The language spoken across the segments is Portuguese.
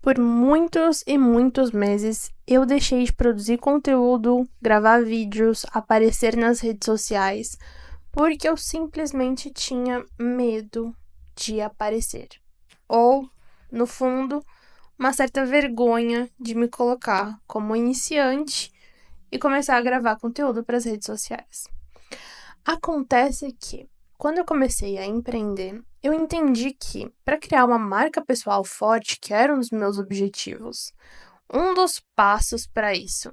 Por muitos e muitos meses, eu deixei de produzir conteúdo, gravar vídeos, aparecer nas redes sociais, porque eu simplesmente tinha medo de aparecer. Ou, no fundo, uma certa vergonha de me colocar como iniciante e começar a gravar conteúdo para as redes sociais. Acontece que, quando eu comecei a empreender, eu entendi que, para criar uma marca pessoal forte, que era um dos meus objetivos, um dos passos para isso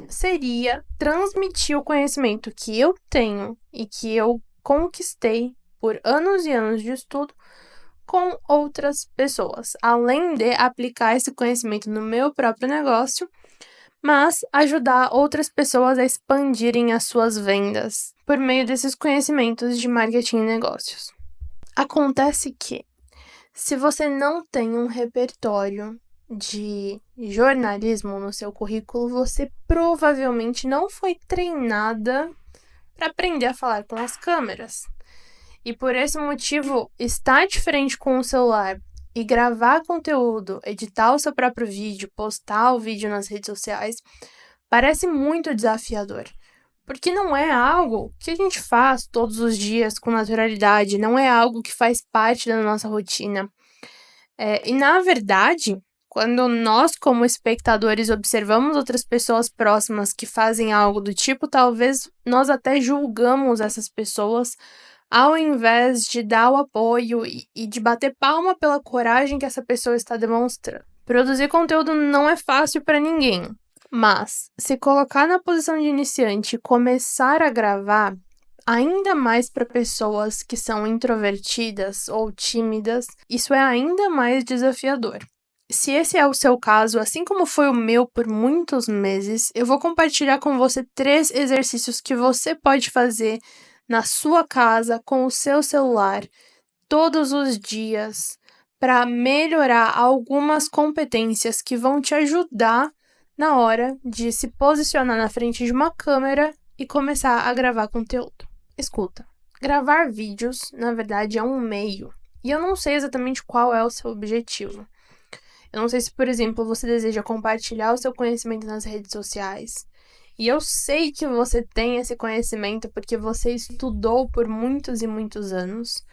seria transmitir o conhecimento que eu tenho e que eu conquistei por anos e anos de estudo com outras pessoas, além de aplicar esse conhecimento no meu próprio negócio, mas ajudar outras pessoas a expandirem as suas vendas por meio desses conhecimentos de marketing e negócios. Acontece que, se você não tem um repertório de jornalismo no seu currículo, você provavelmente não foi treinada para aprender a falar com as câmeras. E por esse motivo, estar de frente com o celular e gravar conteúdo, editar o seu próprio vídeo, postar o vídeo nas redes sociais, parece muito desafiador. Porque não é algo que a gente faz todos os dias com naturalidade, não é algo que faz parte da nossa rotina. E na verdade, quando nós, como espectadores, observamos outras pessoas próximas que fazem algo do tipo, talvez nós até julgamos essas pessoas ao invés de dar o apoio e de bater palma pela coragem que essa pessoa está demonstrando. Produzir conteúdo não é fácil para ninguém, mas se colocar na posição de iniciante e começar a gravar, ainda mais para pessoas que são introvertidas ou tímidas, isso é ainda mais desafiador. Se esse é o seu caso, assim como foi o meu por muitos meses, eu vou compartilhar com você 3 exercícios que você pode fazer na sua casa, com o seu celular, todos os dias, para melhorar algumas competências que vão te ajudar na hora de se posicionar na frente de uma câmera e começar a gravar conteúdo. Escuta, gravar vídeos, na verdade, é um meio, e eu não sei exatamente qual é o seu objetivo. Eu não sei se, por exemplo, você deseja compartilhar o seu conhecimento nas redes sociais. E eu sei que você tem esse conhecimento porque você estudou por muitos e muitos anos.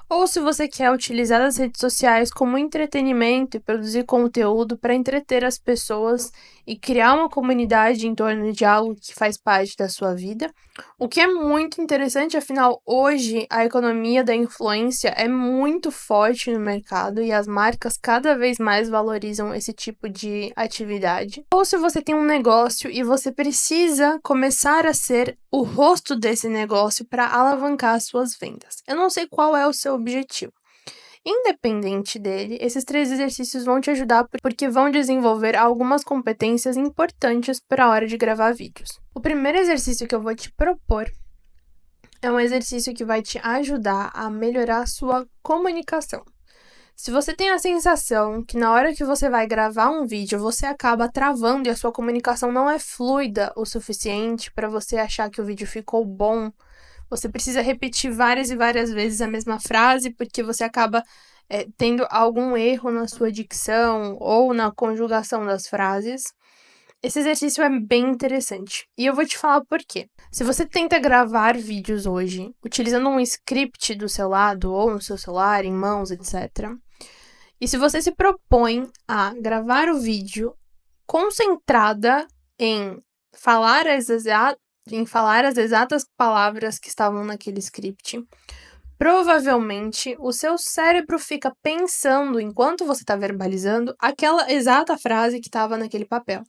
Ou se você quer utilizar as redes sociais como entretenimento e produzir conteúdo para entreter as pessoas e criar uma comunidade em torno de algo que faz parte da sua vida. O que é muito interessante, afinal, hoje a economia da influência é muito forte no mercado e as marcas cada vez mais valorizam esse tipo de atividade. Ou se você tem um negócio e você precisa começar a ser o rosto desse negócio para alavancar as suas vendas. Eu não sei qual é o seu objetivo. Independente dele, esses 3 exercícios vão te ajudar porque vão desenvolver algumas competências importantes para a hora de gravar vídeos. O primeiro exercício que eu vou te propor é um exercício que vai te ajudar a melhorar a sua comunicação. Se você tem a sensação que na hora que você vai gravar um vídeo, você acaba travando e a sua comunicação não é fluida o suficiente para você achar que o vídeo ficou bom, você precisa repetir várias e várias vezes a mesma frase porque você acaba tendo algum erro na sua dicção ou na conjugação das frases. Esse exercício é bem interessante e eu vou te falar por quê. Se você tenta gravar vídeos hoje utilizando um script do seu lado ou no seu celular, em mãos, etc., e se você se propõe a gravar o vídeo concentrada em falar as exatas palavras que estavam naquele script, provavelmente o seu cérebro fica pensando, enquanto você está verbalizando, aquela exata frase que estava naquele papel.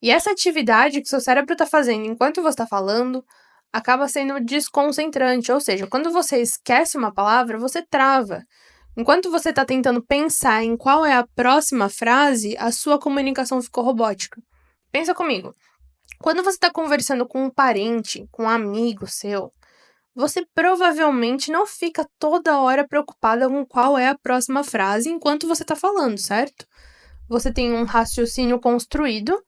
E essa atividade que seu cérebro está fazendo enquanto você está falando acaba sendo desconcentrante, ou seja, quando você esquece uma palavra, você trava. Enquanto você está tentando pensar em qual é a próxima frase, a sua comunicação ficou robótica. Pensa comigo. Quando você está conversando com um parente, com um amigo seu, você provavelmente não fica toda hora preocupada com qual é a próxima frase enquanto você está falando, certo? Você tem um raciocínio construído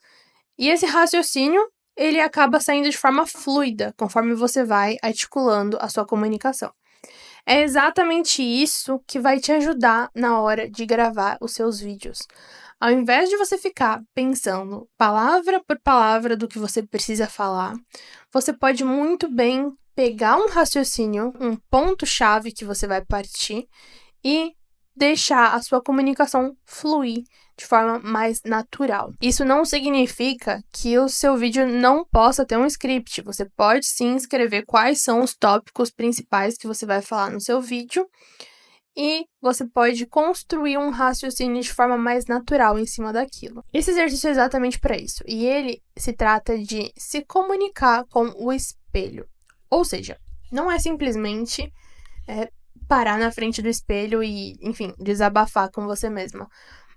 e esse raciocínio ele acaba saindo de forma fluida conforme você vai articulando a sua comunicação. É exatamente isso que vai te ajudar na hora de gravar os seus vídeos. Ao invés de você ficar pensando palavra por palavra do que você precisa falar, você pode muito bem pegar um raciocínio, um ponto-chave que você vai partir e deixar a sua comunicação fluir de forma mais natural. Isso não significa que o seu vídeo não possa ter um script. Você pode sim escrever quais são os tópicos principais que você vai falar no seu vídeo e você pode construir um raciocínio de forma mais natural em cima daquilo. Esse exercício é exatamente para isso, e ele se trata de se comunicar com o espelho. Ou seja, não é simplesmente parar na frente do espelho e, enfim, desabafar com você mesma.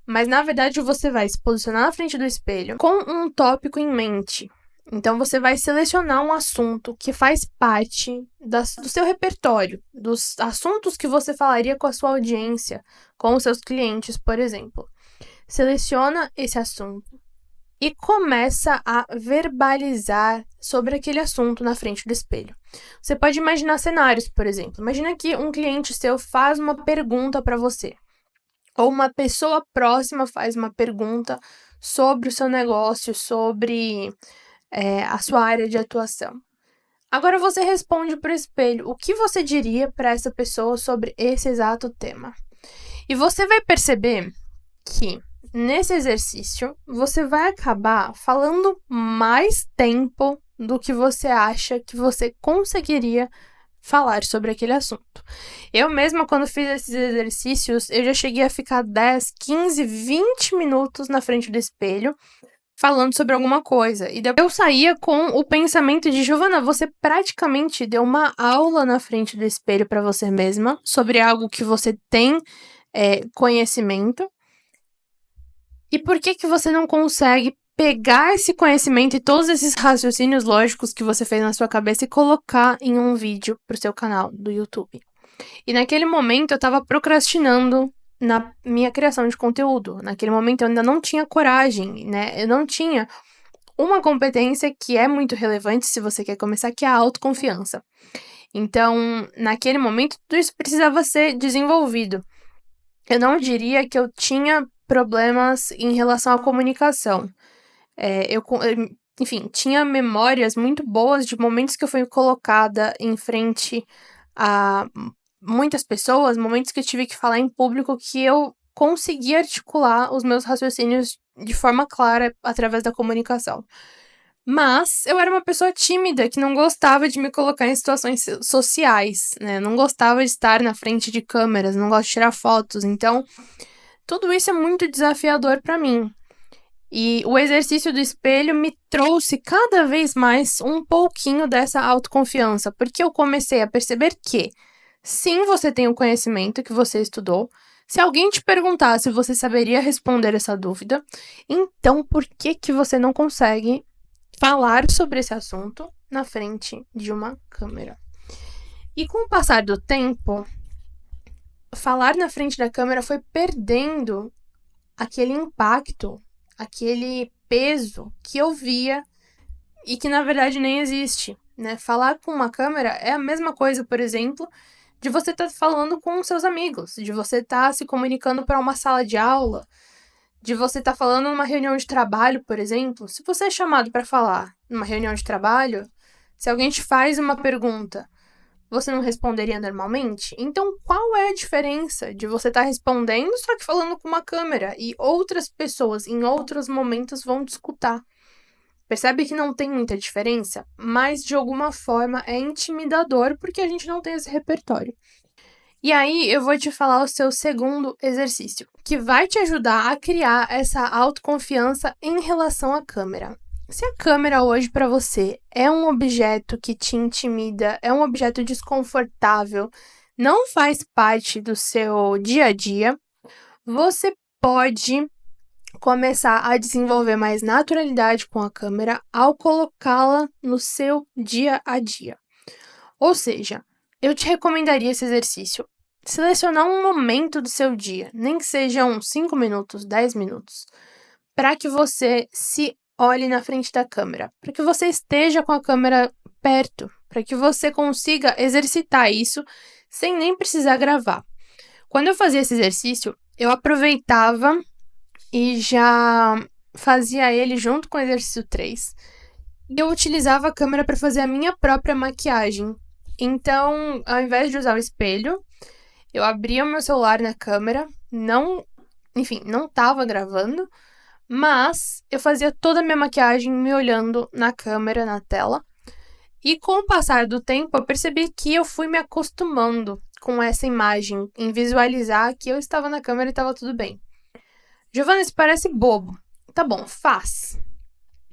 Mas, na verdade, você vai se posicionar na frente do espelho com um tópico em mente. Então, você vai selecionar um assunto que faz parte do seu repertório, dos assuntos que você falaria com a sua audiência, com os seus clientes, por exemplo. Seleciona esse assunto e começa a verbalizar sobre aquele assunto na frente do espelho. Você pode imaginar cenários, por exemplo. Imagina que um cliente seu faz uma pergunta para você, ou uma pessoa próxima faz uma pergunta sobre o seu negócio, sobre a sua área de atuação. Agora você responde para o espelho o que você diria para essa pessoa sobre esse exato tema. E você vai perceber que nesse exercício você vai acabar falando mais tempo do que você acha que você conseguiria falar sobre aquele assunto. Eu mesma, quando fiz esses exercícios, eu já cheguei a ficar 10, 15, 20 minutos na frente do espelho falando sobre alguma coisa. E depois eu saía com o pensamento de: Giovana, você praticamente deu uma aula na frente do espelho para você mesma sobre algo que você tem conhecimento. E por que você não consegue pegar esse conhecimento e todos esses raciocínios lógicos que você fez na sua cabeça e colocar em um vídeo pro seu canal do YouTube? E naquele momento eu tava procrastinando na minha criação de conteúdo. Naquele momento eu ainda não tinha coragem, né? Eu não tinha uma competência que é muito relevante se você quer começar, que é a autoconfiança. Então, naquele momento, tudo isso precisava ser desenvolvido. Eu não diria que eu tinha problemas em relação à comunicação. Enfim, tinha memórias muito boas de momentos que eu fui colocada em frente a muitas pessoas, momentos que eu tive que falar em público, que eu consegui articular os meus raciocínios de forma clara através da comunicação. Mas eu era uma pessoa tímida que não gostava de me colocar em situações sociais, né? Não gostava de estar na frente de câmeras, não gosto de tirar fotos. Então, tudo isso é muito desafiador para mim. E o exercício do espelho me trouxe cada vez mais um pouquinho dessa autoconfiança, porque eu comecei a perceber que, sim, você tem o conhecimento que você estudou. Se alguém te perguntasse, você saberia responder essa dúvida. Então, por que você não consegue falar sobre esse assunto na frente de uma câmera? E com o passar do tempo, falar na frente da câmera foi perdendo aquele impacto, aquele peso que eu via e que na verdade nem existe, né? Falar com uma câmera é a mesma coisa, por exemplo, de você estar falando com seus amigos, de você estar se comunicando para uma sala de aula, de você estar falando numa reunião de trabalho, por exemplo. Se você é chamado para falar numa reunião de trabalho, se alguém te faz uma pergunta, você não responderia normalmente? Então, qual é a diferença de você estar respondendo, só que falando com uma câmera, e outras pessoas em outros momentos vão te escutar? Percebe que não tem muita diferença, mas de alguma forma é intimidador porque a gente não tem esse repertório. E aí eu vou te falar o seu segundo exercício, que vai te ajudar a criar essa autoconfiança em relação à câmera. Se a câmera hoje para você é um objeto que te intimida, é um objeto desconfortável, não faz parte do seu dia a dia, você pode começar a desenvolver mais naturalidade com a câmera ao colocá-la no seu dia a dia. Ou seja, eu te recomendaria esse exercício. Selecionar um momento do seu dia, nem que sejam 5 minutos, 10 minutos, para que você se olhe na frente da câmera, para que você esteja com a câmera perto, para que você consiga exercitar isso sem nem precisar gravar. Quando eu fazia esse exercício, eu aproveitava e já fazia ele junto com o exercício 3. E eu utilizava a câmera para fazer a minha própria maquiagem. Então, ao invés de usar o espelho, eu abria o meu celular na câmera, não estava gravando, mas eu fazia toda a minha maquiagem me olhando na câmera, na tela. E com o passar do tempo, eu percebi que eu fui me acostumando com essa imagem, em visualizar que eu estava na câmera e estava tudo bem. Giovana, isso parece bobo. Tá bom, faz.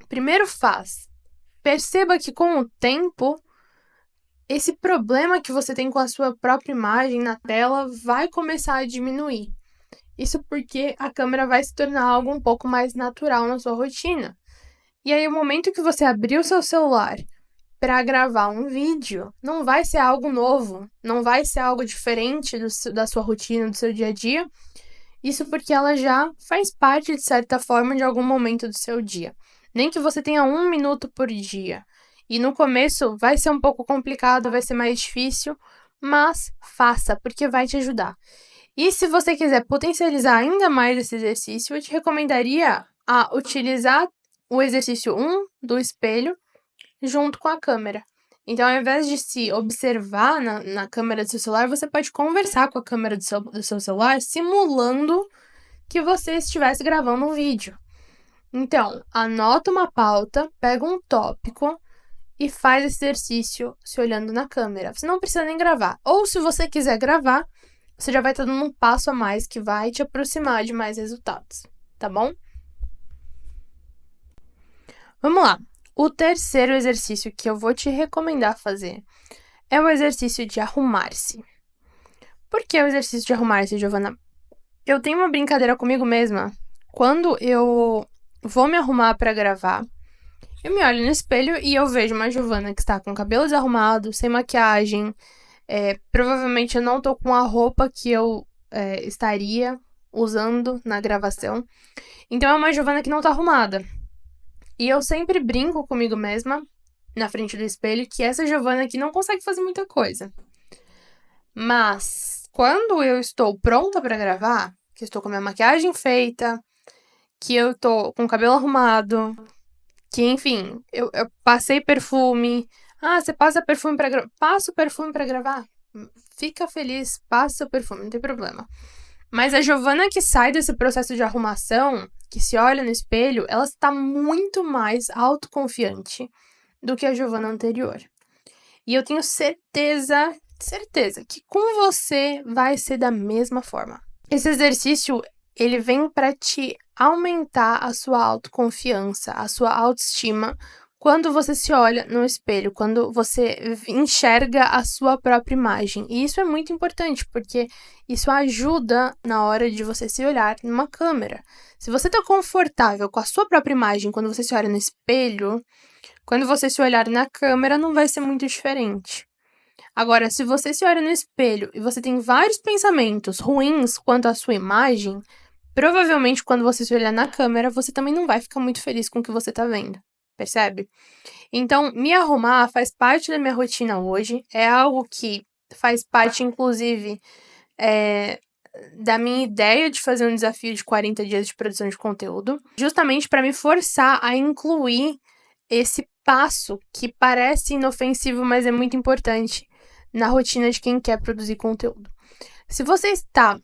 Primeiro faz. Perceba que com o tempo, esse problema que você tem com a sua própria imagem na tela vai começar a diminuir. Isso porque a câmera vai se tornar algo um pouco mais natural na sua rotina. E aí, o momento que você abrir o seu celular para gravar um vídeo, não vai ser algo novo, não vai ser algo diferente da sua rotina, do seu dia a dia. Isso porque ela já faz parte, de certa forma, de algum momento do seu dia. Nem que você tenha 1 minuto por dia. E no começo vai ser um pouco complicado, vai ser mais difícil, mas faça, porque vai te ajudar. E se você quiser potencializar ainda mais esse exercício, eu te recomendaria a utilizar o exercício 1 do espelho junto com a câmera. Então, ao invés de se observar na câmera do seu celular, você pode conversar com a câmera do seu celular, simulando que você estivesse gravando um vídeo. Então, anota uma pauta, pega um tópico e faz esse exercício se olhando na câmera. Você não precisa nem gravar. Ou, se você quiser gravar, você já vai estar dando um passo a mais que vai te aproximar de mais resultados, tá bom? Vamos lá. O terceiro exercício que eu vou te recomendar fazer é o exercício de arrumar-se. Por que o exercício de arrumar-se, Giovana? Eu tenho uma brincadeira comigo mesma. Quando eu vou me arrumar para gravar, eu me olho no espelho e eu vejo uma Giovana que está com o cabelo desarrumado, sem maquiagem. Provavelmente eu não tô com a roupa que eu estaria usando na gravação. Então é uma Giovana que não tá arrumada. E eu sempre brinco comigo mesma, na frente do espelho, que essa Giovana aqui não consegue fazer muita coisa. Mas, quando eu estou pronta para gravar, que eu estou com a minha maquiagem feita, que eu tô com o cabelo arrumado, que, enfim, eu passei perfume. Ah, você passa perfume pra gravar? Passa o perfume pra gravar. Fica feliz, passa o perfume, não tem problema. Mas a Giovana que sai desse processo de arrumação, que se olha no espelho, ela está muito mais autoconfiante do que a Giovana anterior. E eu tenho certeza que com você vai ser da mesma forma. Esse exercício, ele vem para te aumentar a sua autoconfiança, a sua autoestima, quando você se olha no espelho, quando você enxerga a sua própria imagem. E isso é muito importante, porque isso ajuda na hora de você se olhar numa câmera. Se você está confortável com a sua própria imagem quando você se olha no espelho, quando você se olhar na câmera, não vai ser muito diferente. Agora, se você se olha no espelho e você tem vários pensamentos ruins quanto à sua imagem, provavelmente quando você se olhar na câmera, você também não vai ficar muito feliz com o que você está vendo. Percebe? Então, me arrumar faz parte da minha rotina hoje. É algo que faz parte, inclusive, da minha ideia de fazer um desafio de 40 dias de produção de conteúdo, justamente para me forçar a incluir esse passo que parece inofensivo, mas é muito importante na rotina de quem quer produzir conteúdo. Se você está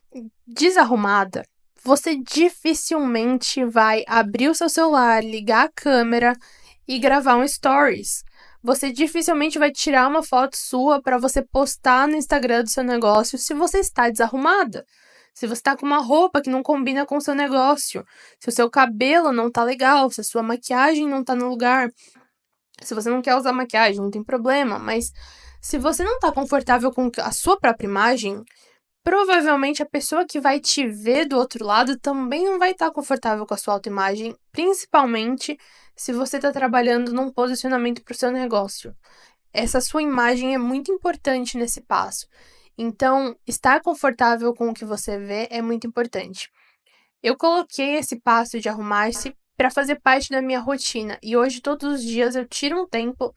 desarrumada, você dificilmente vai abrir o seu celular, ligar a câmera e gravar um stories. Você dificilmente vai tirar uma foto sua para você postar no Instagram do seu negócio se você está desarrumada. Se você está com uma roupa que não combina com o seu negócio, se o seu cabelo não tá legal, se a sua maquiagem não tá no lugar. Se você não quer usar maquiagem, não tem problema, mas se você não tá confortável com a sua própria imagem, provavelmente a pessoa que vai te ver do outro lado também não vai estar confortável com a sua autoimagem, principalmente se você está trabalhando num posicionamento para o seu negócio. Essa sua imagem é muito importante nesse passo. Então, estar confortável com o que você vê é muito importante. Eu coloquei esse passo de arrumar-se para fazer parte da minha rotina e hoje, todos os dias, eu tiro um tempo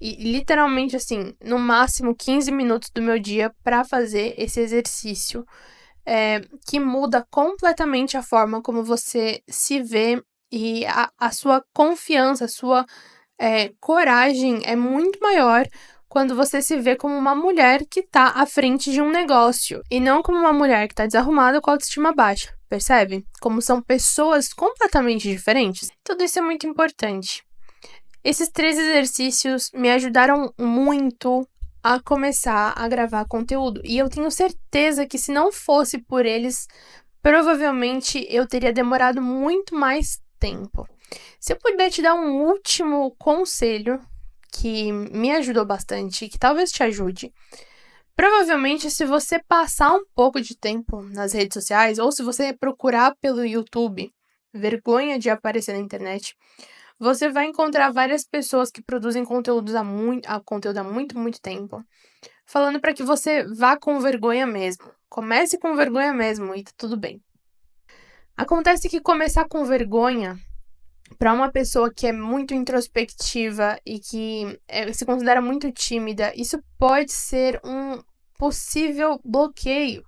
e literalmente assim, no máximo 15 minutos do meu dia para fazer esse exercício, que muda completamente a forma como você se vê e a sua confiança, a sua coragem é muito maior quando você se vê como uma mulher que tá à frente de um negócio e não como uma mulher que tá desarrumada com a autoestima baixa, percebe? Como são pessoas completamente diferentes. Tudo isso é muito importante. Esses 3 exercícios me ajudaram muito a começar a gravar conteúdo. E eu tenho certeza que se não fosse por eles, provavelmente eu teria demorado muito mais tempo. Se eu puder te dar um último conselho que me ajudou bastante, que talvez te ajude, provavelmente se você passar um pouco de tempo nas redes sociais, ou se você procurar pelo YouTube, vergonha de aparecer na internet, você vai encontrar várias pessoas que produzem conteúdo há muito tempo, falando para que você vá com vergonha mesmo. Comece com vergonha mesmo e tá tudo bem. Acontece que começar com vergonha para uma pessoa que é muito introspectiva e que se considera muito tímida, isso pode ser um possível bloqueio.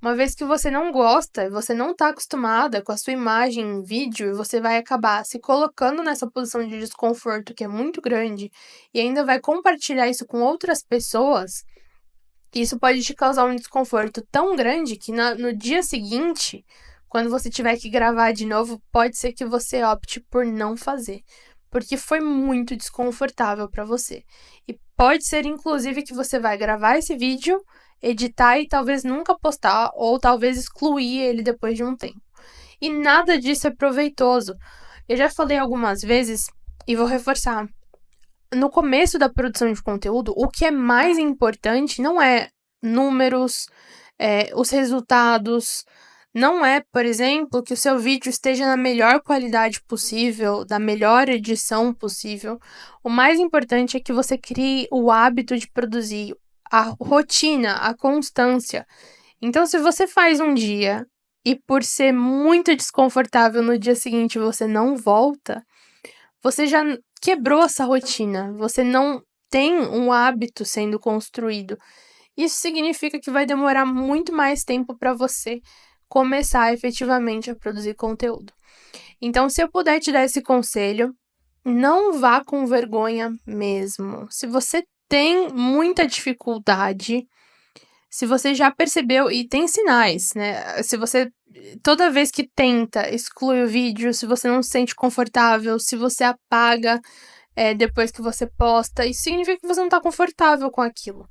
Uma vez que você não gosta, você não está acostumada com a sua imagem em vídeo, e você vai acabar se colocando nessa posição de desconforto que é muito grande e ainda vai compartilhar isso com outras pessoas, isso pode te causar um desconforto tão grande que no dia seguinte, quando você tiver que gravar de novo, pode ser que você opte por não fazer, porque foi muito desconfortável para você. E pode ser, inclusive, que você vai gravar esse vídeo, editar e talvez nunca postar, ou talvez excluir ele depois de um tempo. E nada disso é proveitoso. Eu já falei algumas vezes e vou reforçar. No começo da produção de conteúdo, o que é mais importante não é números, os resultados, não é, por exemplo, que o seu vídeo esteja na melhor qualidade possível, da melhor edição possível. O mais importante é que você crie o hábito de produzir, a rotina, a constância. Então, se você faz um dia e por ser muito desconfortável no dia seguinte você não volta, você já quebrou essa rotina, você não tem um hábito sendo construído. Isso significa que vai demorar muito mais tempo para você começar efetivamente a produzir conteúdo. Então, se eu puder te dar esse conselho, não vá com vergonha mesmo. Se você tem muita dificuldade, se você já percebeu, e tem sinais, né? Se você, toda vez que tenta, exclui o vídeo, se você não se sente confortável, se você apaga depois que você posta, isso significa que você não tá confortável com aquilo.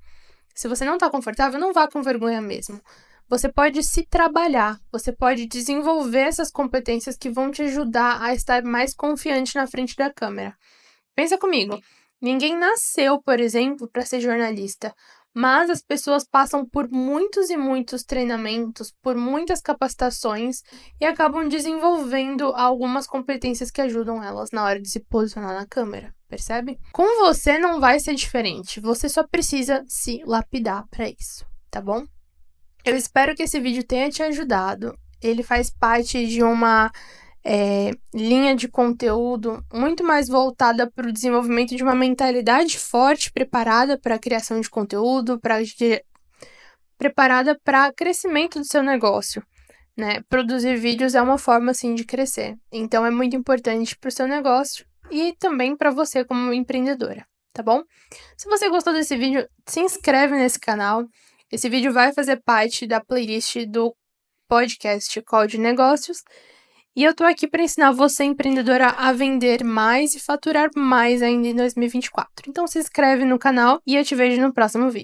Se você não tá confortável, não vá com vergonha mesmo. Você pode se trabalhar, você pode desenvolver essas competências que vão te ajudar a estar mais confiante na frente da câmera. Pensa comigo, ninguém nasceu, por exemplo, para ser jornalista, mas as pessoas passam por muitos e muitos treinamentos, por muitas capacitações e acabam desenvolvendo algumas competências que ajudam elas na hora de se posicionar na câmera, percebe? Com você não vai ser diferente, você só precisa se lapidar para isso, tá bom? Eu espero que esse vídeo tenha te ajudado. Ele faz parte de uma linha de conteúdo muito mais voltada para o desenvolvimento de uma mentalidade forte, preparada para a criação de conteúdo, preparada para crescimento do seu negócio, né? Produzir vídeos é uma forma, assim, de crescer. Então, é muito importante para o seu negócio e também para você como empreendedora, tá bom? Se você gostou desse vídeo, se inscreve nesse canal. Esse vídeo vai fazer parte da playlist do podcast Call de Negócios. E eu tô aqui para ensinar você, empreendedora, a vender mais e faturar mais ainda em 2024. Então se inscreve no canal e eu te vejo no próximo vídeo.